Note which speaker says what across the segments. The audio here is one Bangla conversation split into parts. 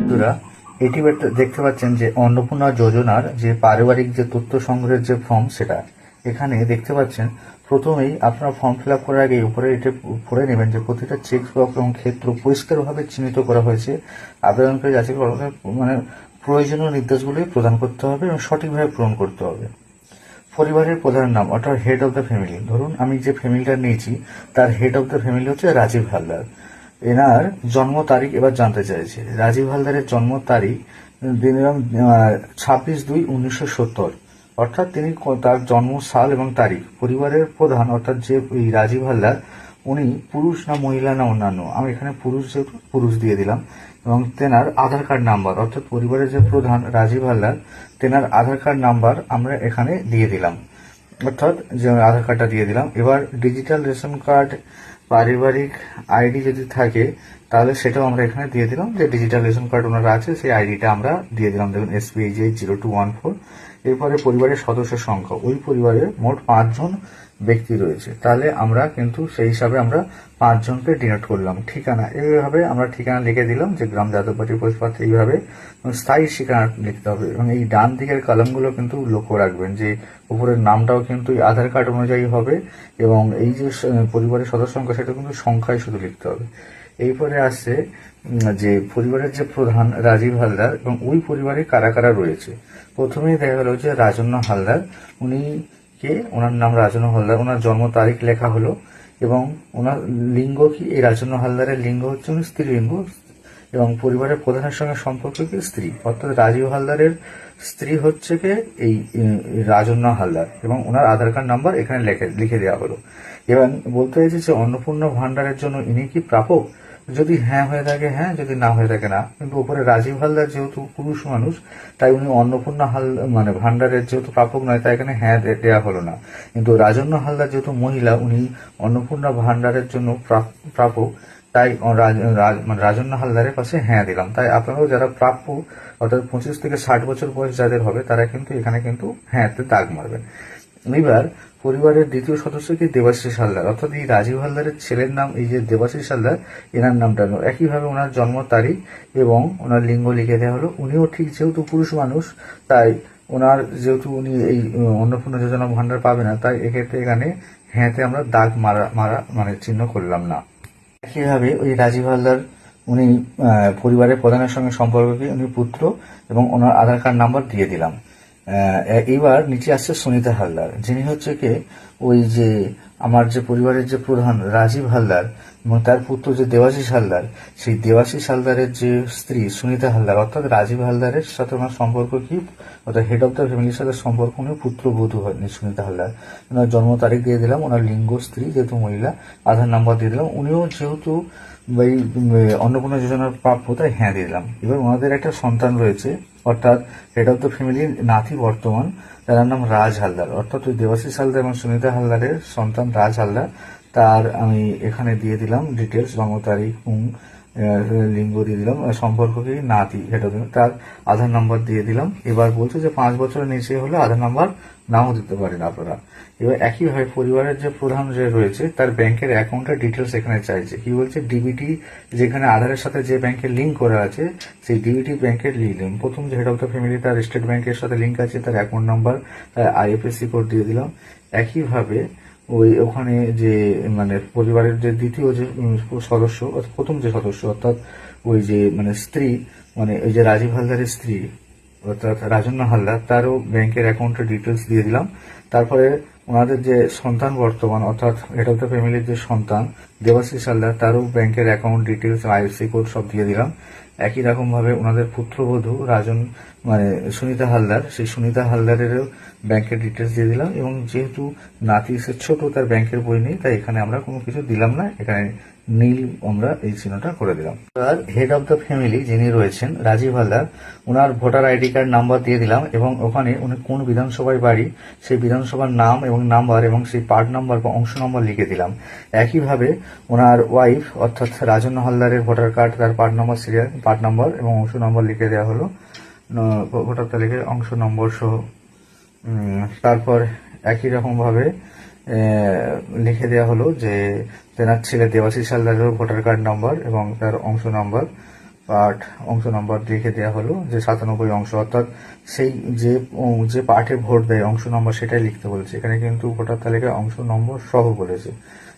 Speaker 1: বন্ধুরা, এটি দেখতে পাচ্ছেন যে অন্নপূর্ণা যোজনার যে পারিবারিক যে তথ্য সংগ্রহের যে ফর্ম, সেটা এখানে দেখতে পাচ্ছেন। প্রথমেই আপনারা ফর্ম ফিল আপ করার আগে উপরে এটা পড়ে নেবেন যে প্রতিটা চেক বক্স এবং ক্ষেত্র পরিষ্কারভাবে চিহ্নিত করা হয়েছে। আবেদনকারী যাচাই করা মানে প্রয়োজনীয় নির্দেশগুলি প্রদান করতে হবে এবং সঠিকভাবে পূরণ করতে হবে। পরিবারের প্রধানের নাম অর্থাৎ হেড অফ দ্য ফ্যামিলি, ধরুন আমি যে ফ্যামিলিটা নিয়েছি তার হেড অফ দ্য ফ্যামিলি হচ্ছে রাজীব হালদার। এনার জন্ম তারিখ এবার জানতে চাইছে। রাজীব হালদারের জন্ম তারিখ দিলাম 26/2/1970, অর্থাৎ তিনি তার জন্ম সাল এবং তারিখ। পরিবারের প্রধান অর্থাৎ যে রাজীব হালদার, উনি পুরুষ না মহিলা না অন্যান্য, আমি এখানে পুরুষ যেহেতু পুরুষ দিয়ে দিলাম। এবং তেনার আধার কার্ড নাম্বার অর্থাৎ পরিবারের যে প্রধান রাজীব হালদার, তেনার আধার কার্ড নাম্বার আমরা এখানে দিয়ে দিলাম, অর্থাৎ যে আধার কার্ডটা দিয়ে দিলাম। এবার ডিজিটাল রেশন কার্ড, পারিবারিক আইডি যদি থাকে তাহলে সেটাও আমরা এখানে দিয়ে দিলাম, যে ডিজিটাল রেশন কার্ড ওনার আছে সেই আইডিটা আমরা দিয়ে দিলাম। দেখুন SPJ0214। এরপরে পরিবারের সদস্যের সংখ্যা, ওই পরিবারে মোট 5 জন ব্যক্তি রয়েছে, তাহলে আমরা কিন্তু সেই হিসাবে আমরা 5 জনকে ডিনোট করলাম। ঠিকানা, এইভাবে আমরা ঠিকানা লিখে দিলাম যে গ্রাম যাদববাটি পোস্টপাত্র, এইভাবে স্থায়ী ঠিকানা লিখতে হবে। এবং এই ডান দিকের কলামগুলো কিন্তু লক্ষ্য রাখবেন যে উপরের নামটাও কিন্তু আধার কার্ড অনুযায়ী হবে, এবং এই যে পরিবারের সদস্য সংখ্যা সেটা কিন্তু সংখ্যায় শুধু লিখতে হবে। এরপরে আসছে যে পরিবারের যে প্রধান রাজীব হালদার এবং ওই পরিবারে কারা কারা রয়েছে। প্রথমেই দেখা গেল যে রাজন্য হালদার, উনি কে, ওনার নাম রাজন্য হালদার, ওনার জন্ম তারিখ লেখা হলো এবং ওনার লিঙ্গ কি, এই রাজন্য হালদারের লিঙ্গ হচ্ছে উনি স্ত্রীলিঙ্গ, এবং পরিবারের প্রধানের সঙ্গে সম্পর্ক কি স্ত্রী, অর্থাৎ রাজীব হালদারের স্ত্রী হচ্ছে কে এই রাজন্য হালদার, এবং ওনার আধার কার্ড নাম্বার এখানে লিখে দেওয়া হলো। এবং বলতে চাইছে যে অন্নপূর্ণা ভান্ডারের জন্য ইনি কি প্রাপক, যদি হ্যাঁ হয়ে থাকে হ্যাঁ, যদি না হয়ে থাকে না। কিন্তু উপরে রাজীব হালদার যেহেতু পুরুষ মানুষ, তাই উনি অন্নপূর্ণা মানে ভান্ডারের যেহেতু প্রাপক নয়, তাই এখানে হ্যাঁ দেওয়া হলো না। কিন্তু রাজন্য হালদার যেহেতু মহিলা, উনি অন্নপূর্ণা ভান্ডারের জন্য প্রাপক, তাই মানে রাজন্য হালদারের পাশে হ্যাঁ দিলাম। তাই আপনারাও যারা প্রাপ্য অর্থাৎ 25 থেকে 60 বছর বয়স যাদের হবে, তারা কিন্তু এখানে কিন্তু হ্যাঁতে দাগ মারবেন। এবার পরিবারের দ্বিতীয় সদস্য কি দেবাশিস হালদার, অর্থাৎ এই রাজীব হালদারের ছেলের নাম এই যে দেবাশিস হালদার, এনার নামটা একইভাবে ওনার জন্ম তারিখ এবং ওনার লিঙ্গ লিখে দেওয়া হলো। উনিও ঠিক যেহেতু পুরুষ মানুষ, তাই ওনার যেহেতু উনি এই অন্নপূর্ণা যোজনা ভান্ডার পাবে না, তাই এক্ষেত্রে এখানে হ্যাঁতে আমরা দাগ মারা মানে চিহ্ন করলাম না। একইভাবে ওই রাজীব হালদার, উনি পরিবারের প্রধানের সঙ্গে সম্পর্ক কি, উনি পুত্র, এবং ওনার আধার কার্ড নাম্বার দিয়ে দিলাম। এইবার নিচে আসছে সুনিতা হালদার, যিনি হচ্ছে কি ওই যে আমার যে পরিবারের যে প্রধান রাজীব হালদার এবং তার পুত্র যে দেবাশিস হালদার, সেই দেবাশিস হালদারের যে স্ত্রী সুনিতা হালদার, অর্থাৎ রাজীব হালদারের সাথে ওনার সম্পর্ক কি, অর্থাৎ হেড অফ দ্য ফ্যামিলির সাথে সম্পর্ক, উনি পুত্রবধূ হয়নি সুনিতা হালদার। ওনার জন্ম তারিখ দিয়ে দিলাম, ওনার লিঙ্গ স্ত্রী যেহেতু মহিলা, আধার নাম্বার দিয়ে দিলাম। উনিও যেহেতু এই অন্নপূর্ণা যোজনার প্রাপ্য, তাই হ্যাঁ দিয়ে দিলাম। এবার ওনাদের একটা সন্তান রয়েছে, অর্থাৎ হেড অফ দ্য ফ্যামিলির নাতি বর্তমান, তার নাম রাজ হালদার, অর্থাৎ ওই দেবাশিস হালদার এবং সুনিতা হালদারের সন্তান রাজ হালদার। তার আমি এখানে দিয়ে দিলাম ডিটেলস, জন্ম তারিখ, লিঙ্গ দিয়ে দিলাম, সম্পর্ক কি নাতি, হেড অফ তার আধার নাম্বার দিয়ে দিলাম। এবার বলছে যে 5 বছরের নিচে হলে আধার নাম্বার নাও দিতে পারেন আপনারা। এবার একইভাবে পরিবারের যে প্রধান যে রয়েছে তার ব্যাংকের অ্যাকাউন্টের ডিটেলস এখানে চাইছে। কি বলছে, ডিবিটি যেখানে আধারের সাথে যে ব্যাংকের লিঙ্ক করা আছে, সেই ডিবিটি ব্যাংকের লিঙ্ক, প্রথম যে হেড অফ দ্য ফ্যামিলি তার স্টেট ব্যাংকের সাথে লিঙ্ক আছে, তার অ্যাকাউন্ট নাম্বার, তার IFSC কোড দিয়ে দিলাম। একইভাবে ওখানে যে মানে পরিবারের যে দ্বিতীয় যে সদস্য, প্রথম যে সদস্য, অর্থাৎ ওই যে মানে স্ত্রী, মানে ওই যে রাজীব হালদারের স্ত্রী অর্থাৎ রাজন্য হালদার, তারও ব্যাংকের অ্যাকাউন্টের ডিটেলস দিয়ে দিলাম। তারপরে ওনাদের যে সন্তান বর্তমান, অর্থাৎ হেড অফ দ্য ফ্যামিলির যে সন্তান দেবাশিস হালদার, তারও ব্যাংকের অ্যাকাউন্ট ডিটেলস, IFSC কোড সব দিয়ে দিলাম। একই রকম ভাবে ওনাদের পুত্রবধূ মানে সুনিতা হালদার, সেই সুনিতা হালদারেরও ব্যাংকের ডিটেলস দিয়ে দিলাম। এবং যেহেতু নাতি ছোট, তার ব্যাংকের বই নেই, তাই এখানে আমরা কোনো কিছু দিলাম না, এখানে নীল আমরা এই চিহ্নটা করে দিলাম। এবার হেড অফ দ্য ফ্যামিলি যিনি রয়েছেন রাজীব হালদার, ওনার ভোটার ID কার্ড নাম্বার দিয়ে দিলাম, এবং ওখানে উনি কোন বিধানসভায় বাড়ি সেই বিধানসভার নাম এবং নাম্বার এবং সেই পার্ট নাম্বার বা অংশ নম্বর লিখে দিলাম। একইভাবে ওনার ওয়াইফ অর্থাৎ রাজন্য হালদারের ভোটার কার্ড, তার part number, serial part number এবং অংশ নম্বর লিখে দেওয়া হলো ভোটার তালিকায় অংশ নম্বর সহ। তারপর একই রকমভাবে লিখে দেওয়া হলো যে তেনার ছেলে দেবাশিস হালদারেরও ভোটার কার্ড নাম্বার এবং তার অংশ নাম্বার। পাঠ অংশ নম্বর রেখে দেওয়া হলো যে 97 অংশ, অর্থাৎ সেই যে পাঠে ভোট দেয় অংশ নম্বর সেটাই লিখতে বলেছে। এখানে কিন্তু ভোটার তালিকায় অংশ নম্বর সহ বলেছে,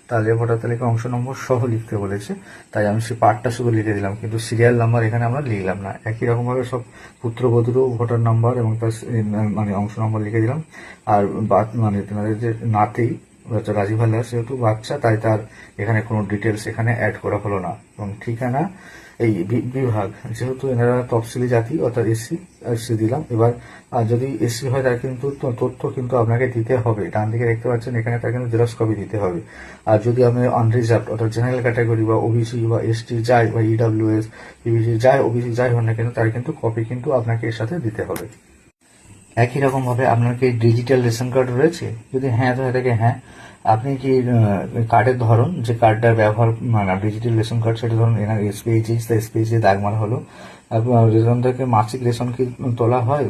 Speaker 1: তাহলে ভোটার তালিকায় অংশ নম্বর সহ লিখতে বলেছে, তাই আমি সেই পাঠটা শুধু লিখে দিলাম, কিন্তু সিরিয়াল নাম্বার এখানে আমরা লিখলাম না। একই রকমভাবে সব পুত্রবধূরও ভোটার নাম্বার এবং তার মানে অংশ নম্বর লিখে দিলাম। আর মানে তেনাদের যে নাতি রাজীব হালদার যেহেতু বাচ্চা, তাই তার এখানে কোনো ডিটেলস এখানে অ্যাড করা হলো না। এবং ঠিকানা এই বিভাগ যেহেতু এনারা তফসিলি জাতি অর্থাৎ এসসি দিলাম। এবার যদি এসসি হয় তার কিন্তু তথ্য কিন্তু আপনাকে দিতে হবে, ডান দিকে দেখতে পাচ্ছেন এখানে তার কিন্তু জেরক্স কপি দিতে হবে। আর যদি আপনি আনরিজার্ভড অর্থাৎ জেনারেল ক্যাটাগরি বা ওবিসি বা এসটি যাই বা ইডব্লিউএস পিবিসি যাই ওবিসি যাই হন না কেন, তার কিন্তু কপি কিন্তু আপনাকে এর সাথে দিতে হবে। একই রকম ভাবে আপনার কি ডিজিটাল রেশন কার্ড রয়েছে? যদি হ্যাঁ হয়ে থাকে হ্যাঁ, আপনি কি কার্ডের ধরন যে কার্ডটার ব্যবহার মানে ডিজিটাল রেশন কার্ড সেটা ধরুন এনার এসপিএইচ দাগ মারা হলো। রেশন থেকে মাসিক রেশন কি তোলা হয়?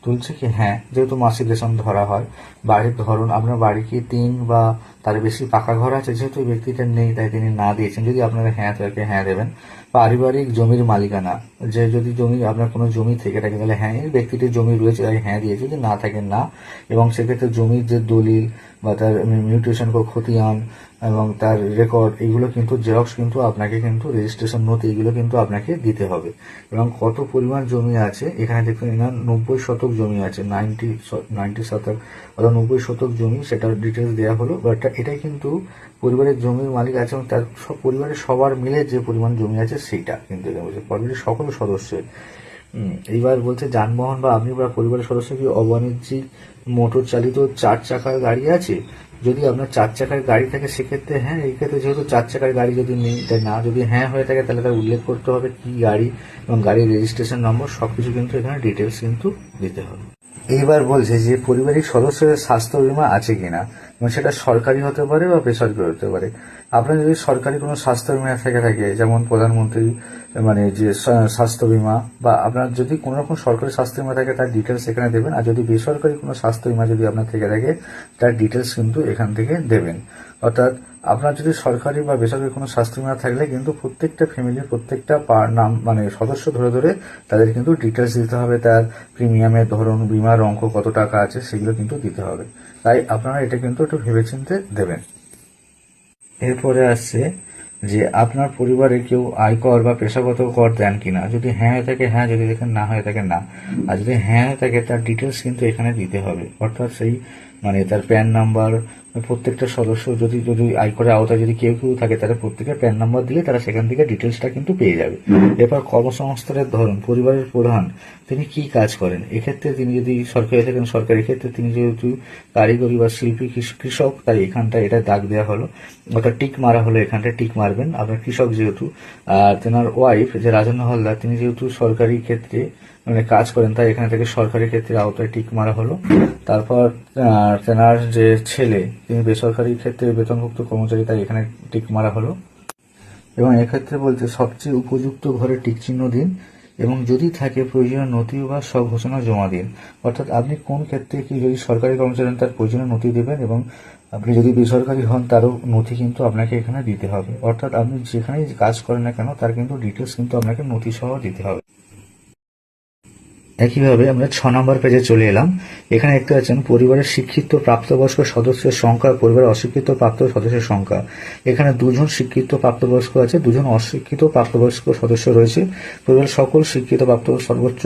Speaker 1: তুলছে কি? হ্যাঁ, যেহেতু মাসিক রেশন ধরা হয়। বাড়ির ধরন আপনার বাড়ি কি 3 বা তার বেশি পাকা ঘর আছে? যেহেতু ব্যক্তিটা নেই তাই তিনি না দিয়েছেন, যদি আপনারা হ্যাঁ থাকে হ্যাঁ দেবেন। পারিবারিক জমির মালিকানা, যে যদি জমি আপনার কোনো জমি থেকে থাকে তাহলে হ্যাঁ, এই ব্যক্তিটির জমি রয়েছে তাই হ্যাঁ দিয়েছে, যদি না থাকে না। এবং সেক্ষেত্রে জমির যে দলিল বা তার মিউটেশন খতিয়ান এবং তার রেকর্ড এগুলো কিন্তু জেরক্স কিন্তু আপনাকে কিন্তু রেজিস্ট্রেশন নথি এগুলো কিন্তু আপনাকে দিতে হবে। এবং কত পরিমাণ জমি আছে এখানে দেখুন, এনার 90 শতক জমি আছে, 90 শতক অর্থাৎ 90 শতক জমি, সেটার ডিটেলস দেওয়া হলো। বাট এটাই কিন্তু পরিবারের জমির মালিক আছে এবং তার সব পরিবারের সবার মিলে যে পরিমাণ জমি আছে সেইটা কিন্তু পরিবারের সকল সদস্যের। এইবার বলছে যানবাহন বা আপনি বা পরিবারের সদস্য কি অবাণিজ্যিক মোটর চালিত 4 চাকার গাড়ি আছে? যদি আপনার 4 চাকার গাড়ি থাকে সেক্ষেত্রে হ্যাঁ, এই ক্ষেত্রে যেহেতু 4 চাকার গাড়ি যদি নেই তাই না, যদি হ্যাঁ হয়ে থাকে তাহলে তার উল্লেখ করতে হবে কি গাড়ি এবং গাড়ির রেজিস্ট্রেশন নম্বর সবকিছু কিন্তু এখানে ডিটেলস কিন্তু দিতে হবে। এইবার বলছে যে পারিবারিক সদস্যদের স্বাস্থ্য বীমা আছে কিনা, এবং সেটা সরকারি হতে পারে বা বেসরকারি হতে পারে। আপনার যদি সরকারি কোনো স্বাস্থ্য বীমা থেকে থাকে, যেমন প্রধানমন্ত্রী মানে যে স্বাস্থ্য বীমা, বা আপনার যদি কোনো রকম সরকারি স্বাস্থ্য বীমা থাকে তার ডিটেলস এখানে দেবেন। আর যদি বেসরকারি কোনো স্বাস্থ্য বীমা যদি আপনার থেকে থাকে তার ডিটেলস কিন্তু এখান থেকে দেবেন। অর্থাৎ আপনার যদি সরকারি বা বেসরকারি কোনো স্বাস্থ্য বীমা থাকলে কিন্তু প্রত্যেকটা ফ্যামিলির প্রত্যেকটা নাম মানে সদস্য ধরে ধরে তাদের কিন্তু ডিটেলস দিতে হবে, তার প্রিমিয়ামের ধরন, বীমার অঙ্ক কত টাকা আছে সেগুলো কিন্তু দিতে হবে। তাই আপনারা এটা কিন্তু একটু ভেবেচিন্তে দেবেন। এরপরে আসছে যে আপনার পরিবারে কেউ আয়কর বা পেশাগত কর দেন কিনা। যদি হ্যাঁ হয়ে থাকে হ্যাঁ, যদি দেখেন না হয়ে থাকে না। আর যদি হ্যাঁ হয়ে থাকে তার ডিটেলস কিন্তু এখানে দিতে হবে, অর্থাৎ সেই মানে তার প্যান নাম্বার, প্রত্যেকটা সদস্য যদি যদি আয়করের আওতায় যদি কেউ থাকে তাদের প্রত্যেকের প্যান নাম্বার দিলে তারা সেখান থেকে ডিটেলসটা কিন্তু পেয়ে যাবে। এরপর কর্মসংস্থানের ধরন, পরিবারের প্রধান তিনি কি কাজ করেন। এক্ষেত্রে তিনি যদি সরকারি থাকেন সরকারি, ক্ষেত্রে তিনি যেহেতু কারিগরি বা শিল্পী কৃষক তাই এখানটা এটা দাগ দেওয়া হলো, অর্থাৎ টিক মারা হলো, এখানটায় টিক মারবেন আপনার কৃষক যেহেতু। আর তেনার ওয়াইফ যে রাজন্য হালদার তিনি যেহেতু সরকারি ক্ষেত্রে মানে কাজ করেন তাই এখানে থেকে সরকারি ক্ষেত্রে আওতায় টিক মারা হলো। তারপর তেনার যে ছেলে তিনি বেসরকারি ক্ষেত্রে বেতনভুক্ত কর্মচারী তাই এখানে টিক মারা হলো। এবং এক্ষেত্রে বলতে সবচেয়ে উপযুক্ত ঘরে টিক চিহ্ন দিন এবং যদি থাকে প্রয়োজনীয় নথি বা স্বঘোষণা জমা দিন। অর্থাৎ আপনি কোন ক্ষেত্রে কি, যদি সরকারি কর্মচারী হন তার প্রয়োজনীয় নথি দেবেন এবং আপনি যদি বেসরকারি হন তারও নথি কিন্তু আপনাকে এখানে দিতে হবে। অর্থাৎ আপনি যেখানেই কাজ করেন না কেন তার কিন্তু ডিটেলস কিন্তু আপনাকে নথি সহ দিতে হবে। একইভাবে আমরা 6 নম্বর পেজে চলে এলাম। এখানে দেখতে পাচ্ছেন পরিবারের শিক্ষিত প্রাপ্তবয়স্ক সদস্যের সংখ্যা, পরিবারের অশিক্ষিত প্রাপ্ত সদস্যের সংখ্যা। এখানে 2 জন শিক্ষিত প্রাপ্তবয়স্ক আছে, 2 জন অশিক্ষিত প্রাপ্তবয়স্ক সদস্য রয়েছে। পরিবারের সকল শিক্ষিত প্রাপ্ত সর্বোচ্চ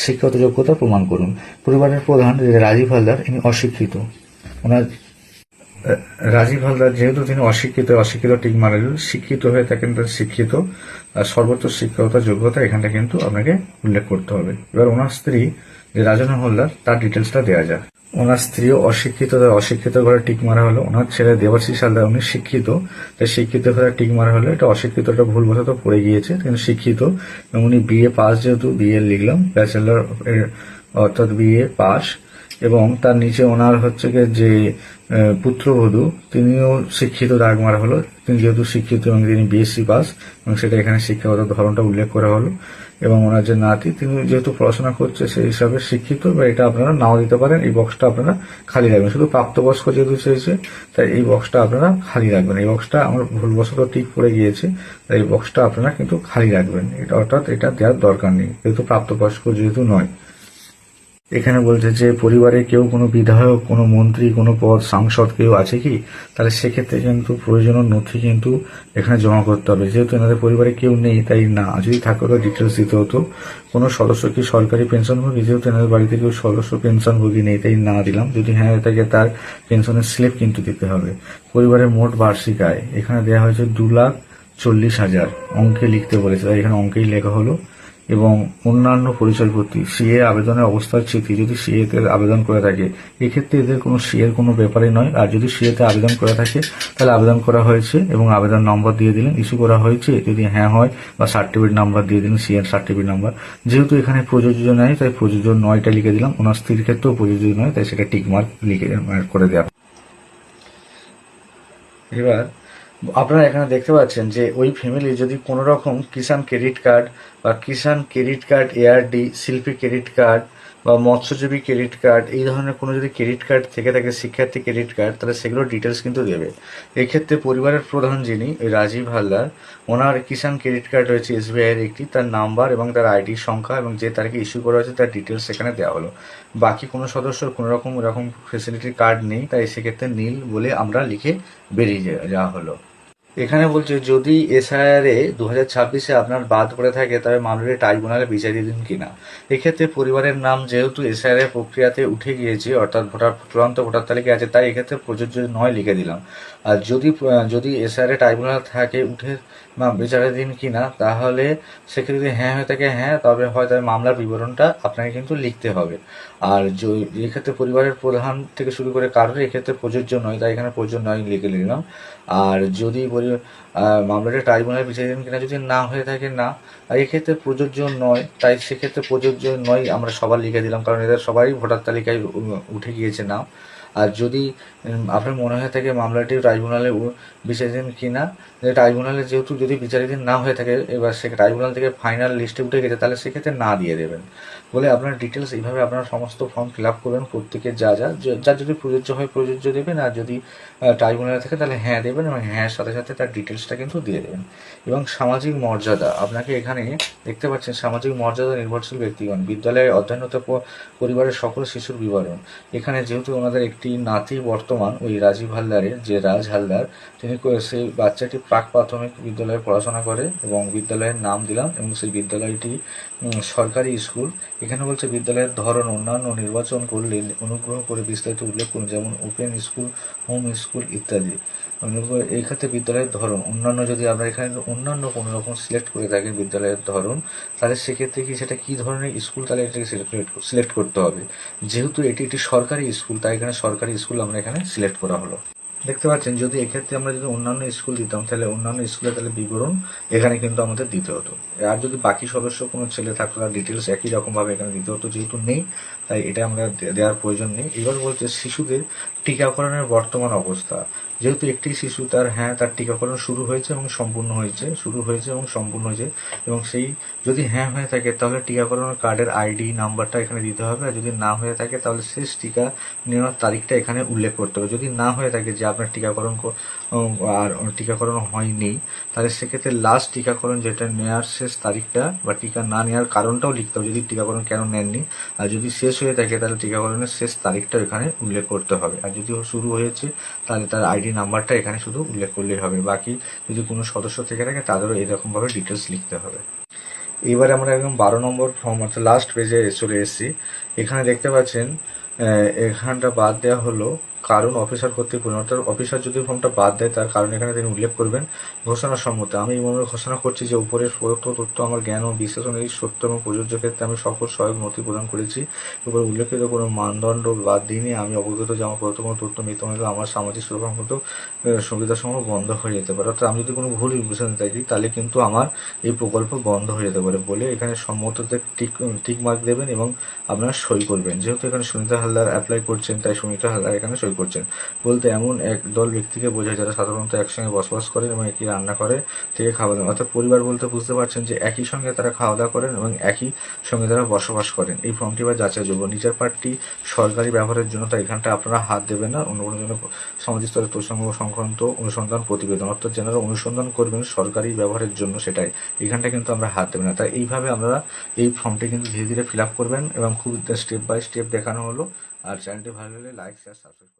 Speaker 1: শিক্ষাগত যোগ্যতা প্রমাণ করুন। পরিবারের প্রধান রাজীব হালদার ইনি অশিক্ষিত। ওনার রাজীব হালদার যেহেতু তিনি অশিক্ষিত টিক মারালেন, শিক্ষিত হয়ে থাকেন তার শিক্ষিত আর সর্বোচ্চ শিক্ষাগত যোগ্যতা এখানটা কিন্তু আপনাকে উল্লেখ করতে হবে। এবার ওনার স্ত্রী যে রাজনা হালদার তার ডিটেলসটা দেওয়া যায়। ওনার স্ত্রীও অশিক্ষিত, তাই অশিক্ষিত ঘরে টিক মারা হলো। ওনার ছেলে দেবাশিস হালদার উনি শিক্ষিত, তাই শিক্ষিত ঘরে টিক মারা হলো। এটা অশিক্ষিতটা ভুলবশত পড়ে গিয়েছে, কিন্তু শিক্ষিত এবং উনি বিএ পাস, যেহেতু বিএ লিখলাম, ব্যাচেলর অর্থাৎ বিএ পাস এবং তার নিচে ওনার হচ্ছে গিয়ে যে পুত্রবধূ, তিনিও শিক্ষিত, দাগ মারা হলো। তিনি যেহেতু শিক্ষিত এবং তিনি বিএসসি পাস, এবং সেটা এখানে শিক্ষাগত ধরনটা উল্লেখ করা হলো। এবং ওনার যে নাতি, তিনি যেহেতু পড়াশোনা করছে সেই হিসাবে শিক্ষিত, বা এটা আপনারা নাও দিতে পারেন। এই বক্সটা আপনারা খালি রাখবেন। শুধু প্রাপ্তবয়স্ক যেহেতু চেয়েছে, তাই এই বক্সটা আপনারা খালি রাখবেন। এই বক্সটা আমার ভুলবশত টিক পড়ে গিয়েছে, তাই এই বক্সটা আপনারা কিন্তু খালি রাখবেন। এটা অর্থাৎ এটা দেওয়ার দরকার নেই, যেহেতু প্রাপ্তবয়স্ক যেহেতু নয়। এখানে বলছে যে পরিবারে কেউ কোনো বিধায়ক, কোনো মন্ত্রী, কোনো পদ, সাংসদ কেউ আছে কি, তাহলে সেক্ষেত্রে কিন্তু প্রয়োজনীয় নথি কিন্তু এখানে জমা করতে হবে। যেহেতু এনাদের পরিবারে কেউ নেই, তাই না। যদি থাকতো তো ডিটেলস দিতে হতো। কোনো সদস্য কি সরকারি পেনশনভোগী, যেহেতু এনাদের বাড়িতে কেউ সদস্য পেনশনভোগী নেই, তাই না দিলাম। যদি হ্যাঁ হয়ে থাকে, তার পেনশনের স্লিপ কিন্তু দিতে হবে। পরিবারের মোট বার্ষিক আয় এখানে দেওয়া হয়েছে 2,40,000, অঙ্কে লিখতে বলেছে, তাই এখানে অঙ্কেই লেখা হলো। এবং অন্যান্য পরিচয়পত্র, সিএ আবেদনের অবস্থার চিঠি, যদি সিএ তে আবেদন করে থাকে, এক্ষেত্রে এদের কোনো সিএর কোনো ব্যাপারই নয়। আর যদি সিএ তে আবেদন করে থাকে, তাহলে আবেদন করা হয়েছে এবং আবেদন নম্বর দিয়ে দিলেন, ইস্যু করা হয়েছে যদি হ্যাঁ হয়, বা সার্টিফিকেট নাম্বার দিয়ে দিলেন, সিএর সার্টিফিকেট নাম্বার। যেহেতু এখানে প্রযোজ্য নয়, তাই প্রযোজ্য নয়টা লিখে দিলাম। ওনার স্ত্রীর ক্ষেত্রেও প্রযোজ্য নয়, তাই সেটা টিক মার্ক লিখে করে দেওয়া। এবার আপনারা এখানে দেখতে পাচ্ছেন যে ওই ফ্যামিলি যদি কোনো রকম কিষাণ ক্রেডিট কার্ড বা কিষাণ ক্রেডিট কার্ড, এআরডি, শিল্পী ক্রেডিট কার্ড বা মৎস্যজীবী ক্রেডিট কার্ড, এই ধরনের কোনো যদি ক্রেডিট কার্ড থেকে থাকে, শিক্ষার্থী ক্রেডিট কার্ড, তাহলে সেগুলোর ডিটেলস কিন্তু দেবে। এক্ষেত্রে পরিবারের প্রধান যিনি, ওই রাজীব হালদার, ওনার কিষাণ ক্রেডিট কার্ড রয়েছে এসবিআইয়ের একটি, তার নাম্বার এবং তার আইডি সংখ্যা এবং যে তারিখে ইস্যু করা হয়েছে তার ডিটেলস সেখানে দেওয়া হলো। বাকি কোনো সদস্যর কোনো রকম এরকম ফেসিলিটির কার্ড নেই, তাই সেক্ষেত্রে নীল বলে আমরা লিখে বেরিয়ে যাওয়া হলো। এখানে বলছে যদি এসআইআর এ 2026-এ আপনার বাদ পড়ে থাকে, তবে মামলাটি ট্রাইব্যুনালে বিচার দিন কিনা। এক্ষেত্রে পরিবারের নাম যেহেতু এসআইআর এর প্রক্রিয়াতে উঠে গিয়েছে, অর্থাৎ চূড়ান্ত ভোটার তালিকায় আছে, তাই এক্ষেত্রে প্রযোজ্য নয় লিখে দিলাম। আর যদি এসআইআর এ ট্রাইব্যুনাল থাকে উঠে বিচারাধীন কিনা, তাহলে সেক্ষেত্রে যদি হ্যাঁ হয়ে থাকে হ্যাঁ, তবে মামলার বিবরণটা আপনাকে কিন্তু লিখতে হবে। আর এক্ষেত্রে পরিবারের প্রধান থেকে শুরু করে কারোর এক্ষেত্রে প্রযোজ্য নয়, তাই এখানে প্রযোজ্য নয় লিখে নিলাম। আর যদি মামলাটা ট্রাইব্যুনালে বিচারাধীন কিনা, যদি না হয়ে থাকে না, আর এক্ষেত্রে প্রযোজ্য নয়, তাই সেক্ষেত্রে প্রযোজ্য নয় আমরা সবার লিখে দিলাম, কারণ এদের সবারই ভোটার তালিকায় উঠে গিয়েছে নাম। আর যদি আপনার মনে হয়ে থাকে মামলাটি ট্রাইব্যুনালে বিচারাধীন কিনা, ট্রাইব্যুনালে যেহেতু যদি বিচারাধীন না হয়ে থাকে, এবার সে ট্রাইব্যুনাল থেকে ফাইনাল লিস্টে উঠে গেছে, তাহলে সেক্ষেত্রে না দিয়ে দেবেন। বলে আপনার ডিটেলস এইভাবে আপনার সমস্ত ফর্ম ফিল আপ করবেন। প্রত্যেকের যা যদি প্রযোজ্য হয় প্রযোজ্য দেবেন, আর যদি ট্রাইব্যুনালে থাকে তাহলে হ্যাঁ দেবেন, এবং হ্যাঁ সাথে সাথে তার ডিটেলসটা কিন্তু দিয়ে দেবেন। এবং সামাজিক মর্যাদা, আপনাকে এখানে দেখতে পাচ্ছেন সামাজিক মর্যাদা নির্ভরশীল ব্যক্তিগণ, বিদ্যালয়ে অধ্যয়নরত পরিবারের সকল শিশুর বিবরণ। এখানে যেহেতু ওনাদের একটি নাতি বর্তমান, ওই রাজীব হালদারের যে রাজ হালদার, তিনি সেই বাচ্চাটি প্রাক প্রাথমিক বিদ্যালয়ে পড়াশোনা করে, এবং বিদ্যালয়ের নাম দিলাম, এবং সেই বিদ্যালয়টি সরকারি স্কুল। এখানে বলছে বিদ্যালয়ের ধরন অন্যান্য নির্বাচন করলে অনুগ্রহ করে বিস্তারিত উল্লেখ করুন, যেমন ওপেন স্কুল, হোম স্কুল ইত্যাদি। এই ক্ষেত্রে বিদ্যালয়ের ধরন অন্যান্য, যদি আমরা এখানে অন্যান্য কোনো রকম সিলেক্ট করে থাকেন বিদ্যালয়ের ধরন, তাহলে সেক্ষেত্রে কি সেটা কী ধরনের স্কুল, তাহলে এটাকে সিলেক্ট করতে হবে। যেহেতু এটি একটি সরকারি স্কুল, তাই এখানে সরকারি স্কুল আমরা এখানে সিলেক্ট করা হলো। দেখতে পাচ্ছেন যদি এক্ষেত্রে আমরা যদি অন্যান্য স্কুল দিতাম, তাহলে অন্যান্য স্কুলে তাহলে বিবরণ এখানে কিন্তু আমাদের দিতে হতো। আর যদি বাকি সদস্য কোনো ছেলে থাকতো, তার ডিটেলস একই রকমভাবে এখানে দিতে হতো। যেহেতু নেই, তাই এটা আমরা দেওয়ার প্রয়োজন নেই। এবার বলছে শিশুদের টিকাকরণের বর্তমান অবস্থা। যেহেতু একটি শিশু, তার টিকাকরণ শুরু হয়েছে এবং সম্পূর্ণ হয়েছে, এবং সেই যদি হ্যাঁ হয়ে থাকে, তাহলে টিকাকরণ কার্ডের আইডি নাম্বারটা এখানে দিতে হবে। আর যদি না হয়ে থাকে, তাহলে শেষ টিকা নেওয়ার তারিখটা এখানে উল্লেখ করতে হবে। যদি না হয়ে থাকে যে আপনার টিকাকরণ হয়নি, তাহলে সেক্ষেত্রে লাস্ট টিকাকরণ যেটা নেওয়ার শেষ তারিখটা বা টিকা না নেওয়ার কারণটাও লিখতে হবে, যদি টিকাকরণ কেন নেননি। আর যদি শেষ হয়ে থাকে, তাহলে টিকাকরণের শেষ তারিখটা এখানে উল্লেখ করতে হবে। আর যদি শুরু হয়েছে, তাহলে তার আইডি নাম্বারটা এখানে শুধু উল্লেখ করলেই হবে। বাকি যদি কোনো সদস্য থেকে থাকে, তাদেরও এরকমভাবে ডিটেলস লিখতে হবে। এবারে আমরা একদম 12 নম্বর ফর্ম, অর্থাৎ লাস্ট পেজে চলে এসেছি। এখানে দেখতে পাচ্ছেন এখানটা বাদ দেওয়া হলো কারণ অফিসার কর্তৃক পূরণ, অর্থাৎ অফিসার যদি ফর্মটা বাদ দেয় তার কারণ এখানে তিনি উল্লেখ করবেন। ঘোষণা সম্মত, আমি এই মর্মে ঘোষণা করছি যে উপরের প্রদত্ত তথ্য আমার জ্ঞান ও বিশ্লেষণ এই সত্য এবং প্রযোজ্য ক্ষেত্রে আমি সকল সহায়ক নথি প্রদান করেছি। উপরে উল্লেখিত কোনো মানদণ্ড বাদ দিইনি। আমি অবগত যে আমার প্রদত্ত কোনো তথ্য মিথ্যা হলে আমার সামাজিক সুরক্ষাগত সুবিধাসমূহ বন্ধ হয়ে যেতে পারে, অর্থাৎ আমি যদি কোনো ভুল ইনফরমেশন দিই তাহলে কিন্তু আমার এই প্রকল্প বন্ধ হয়ে যেতে পারে বলে এখানে সম্মততে টিক মার্ক দেবেন এবং আপনারা সই করবেন। যেহেতু এখানে সুনিতা হালদার অ্যাপ্লাই করছেন তাই সুনিতা হালদার এখানে সই করছেন। বলতে এমন এক দল ব্যক্তিকে বোঝায় যারা সাধারণত একসঙ্গে বসবাস করেন এবং একই রান্না করে থেকে খাওয়া দাওয়া, অর্থাৎ পরিবার বলতে বুঝতে পারছেন যে একই সঙ্গে তারা খাওয়া দাওয়া করেন এবং একই সঙ্গে তারা বসবাস করেন। এই ফর্মটি বা যাচাইযোগ্য। নিচের পার্টটি সরকারি ব্যবহারের জন্য, তাই এখানটা আপনারা হাত দেবেন না। অন্য কোনো জন্য সামাজিক স্তরের প্রসঙ্গ সংক্রান্ত অনুসন্ধান প্রতিবেদন, অর্থাৎ যারা অনুসন্ধান করবেন সরকারি ব্যবহারের জন্য সেটাই, এখানটা কিন্তু আমরা হাত দেবেন না। তাই এইভাবে আপনারা এই ফর্মটি কিন্তু ধীরে ধীরে ফিল আপ করবেন এবং খুব স্টেপ বাই স্টেপ দেখানো হলো। আর চ্যানেলটি ভালো লাগলে লাইক শেয়ার সাবস্ক্রাইব।